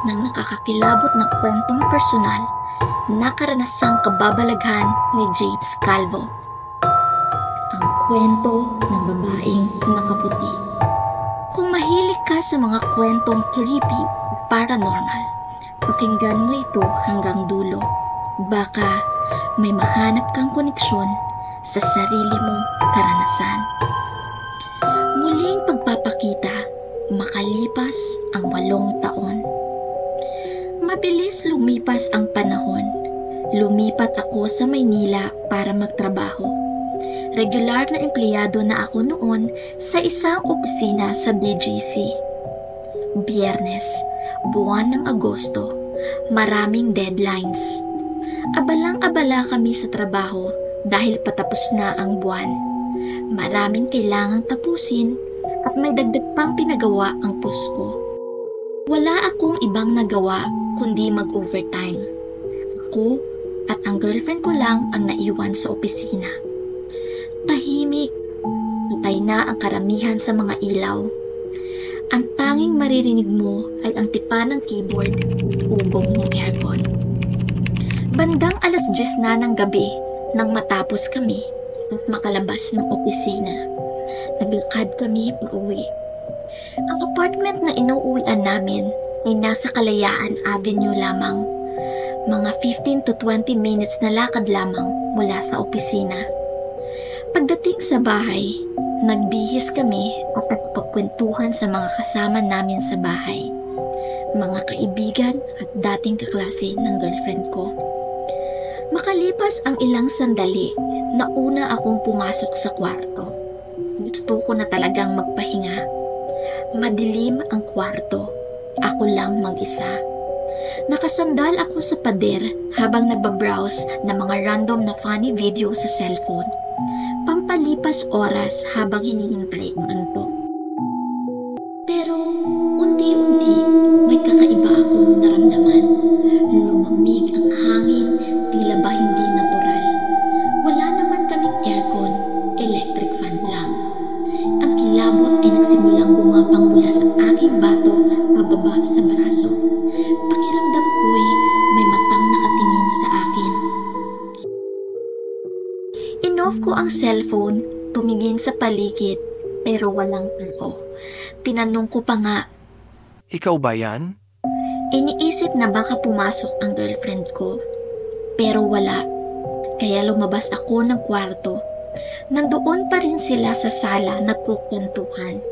ng nakakakilabot na kwentong personal na karanasang kababalaghan ni James Calvo. Ang kwento ng babaeng nakaputi. Kung mahilig ka sa mga kwentong creepy o paranormal, pakinggan mo ito hanggang dulo. Baka may mahanap kang koneksyon sa sarili mong karanasan. Muling pagpapakita, makalipas ang 8 taon. Mabilis lumipas ang panahon. Lumipat ako sa Maynila para magtrabaho. Regular na empleyado na ako noon sa isang opisina sa BGC. Biyernes, buwan ng Agosto, maraming deadlines. Abalang-abala kami sa trabaho dahil patapos na ang buwan. Maraming kailangang tapusin at may dagdag pang pinagawa ang pusko. Wala akong ibang nagawa kundi mag-overtime. Ako at ang girlfriend ko lang ang naiwan sa opisina. Tahimik, patay na ang karamihan sa mga ilaw. Ang tanging maririnig mo ay ang tipa ng keyboard at ugong ng aircon. Bandang 10:00 na ng gabi nang matapos kami at makalabas ng opisina. Naglakad kami pauwi. Ang apartment na inuuwian namin ay nasa Kalayaan Avenue lamang. Mga 15 to 20 minutes na lakad lamang mula sa opisina. Pagdating sa bahay, nagbihis kami at nagpagkwentuhan sa mga kasama namin sa bahay. Mga kaibigan at dating kaklase ng girlfriend ko. Makalipas ang ilang sandali, nauna akong pumasok sa kwarto. Gusto ko na talagang magpahinga. Madilim ang kwarto. Ako lang mag-isa. Nakasandal ako sa pader habang nagbabrowse ng mga random na funny video sa cellphone. Pampalipas oras habang hinihintay ang antok. Pero unti-unti may kakaiba akong naramdaman. Lumamig ang hangin, tila ba hindi natural. Wala naman kaming aircon, electric fan lang. Ang kilabot ay nagsimulang gumapang mula sa aking batok pababa sa braso. Pakiramdam ko'y may matang nakatingin sa akin. Inoff ko ang cellphone, tumingin sa paligid, pero walang tao. Tinanong ko pa nga, Ikaw ba yan? iniisip na baka pumasok ang girlfriend ko. Pero wala. Kaya lumabas ako ng kwarto. Nandoon pa rin sila sa sala nagkukwentuhan.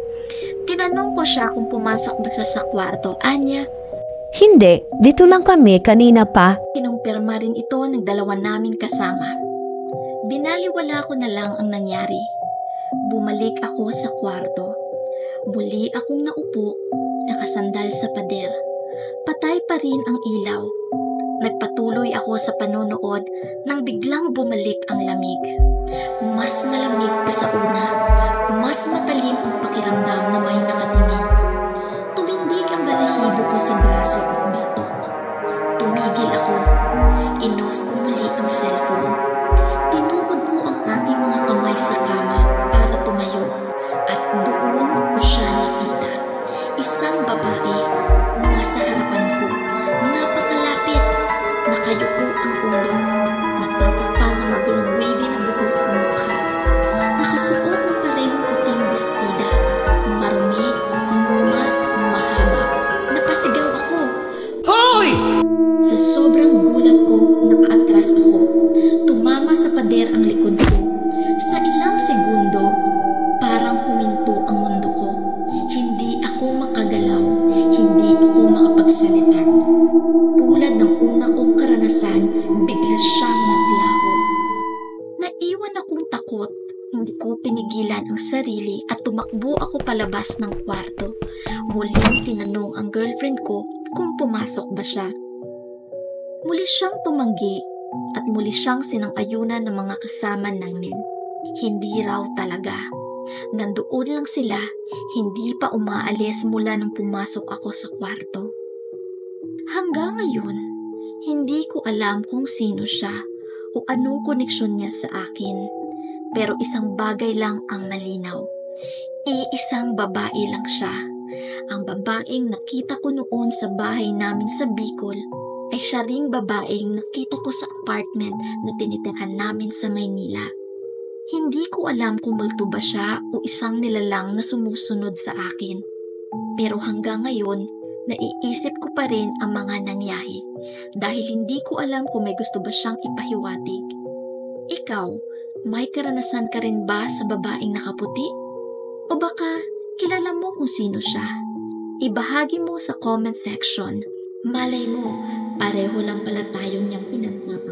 Tinanong ko siya kung pumasok ba siya sa kwarto. Anya, Hindi, dito lang kami kanina pa. kinumpirma rin ito ng dalawa naming kasama. Binaliwala ko na lang ang nangyari. Bumalik ako sa kwarto. Muli akong naupo, nakasandal sa pader. Patay pa rin ang ilaw. Nagpatuloy ako sa panonood nang biglang bumalik ang lamig. Mas malamig pa sa una. Mas matalim ang pakiramdam na may nakatingin. Tumindig ang balahibo ko sa braso at batok. Tumigil ako. Inoff ko muli ang cellphone. Tinukod ko ang aking mga kamay sa kama para tumayo. At doon ko siya nakita. Isang babae. Nasa harapan ko. Napakalapit. Nakayuko ang ulo. Natatakpan ng magulong wavy na buhok ang mukha. Nakasuot ng parehong puting bestida. Marumi, luma, mahaba. Napasigaw ako. Hoy! Sa sobrang gulat ko, napaatras ako. Tumama sa pader ang likod ko. Sa ilang segundo, parang huminto ang mundo ko. Hindi ako makagalaw. Hindi ako makapagsalita. Tulad ng una kong karanasan, bigla siyang naglaho. Naiwan akong takot. Hindi ko pinigilan ang sarili at tumakbo ako palabas ng kwarto. Muling tinanong ang girlfriend ko kung pumasok ba siya. Muli siyang tumanggi at muli siyang sinang-ayunan ng mga kasama namin. Hindi raw talaga. Nandoon lang sila, hindi pa umaalis mula nang pumasok ako sa kwarto. Hanggang ngayon, hindi ko alam kung sino siya o anong koneksyon niya sa akin. Pero isang bagay lang ang malinaw. Iisang babae lang siya. Ang babaeng nakita ko noon sa bahay namin sa Bicol ay siya ring babaeng nakita ko sa apartment na tinitirhan namin sa Maynila. Hindi ko alam kung multo ba siya o isang nilalang na sumusunod sa akin. Pero hanggang ngayon, naiisip ko pa rin ang mga nangyari dahil hindi ko alam kung may gusto ba siyang ipahiwatig. Ikaw, may karanasan ka rin ba sa babaeng nakaputi? O baka kilala mo kung sino siya? Ibahagi mo sa comment section. Malay mo, pareho lang pala tayo niyang pinagpapalit.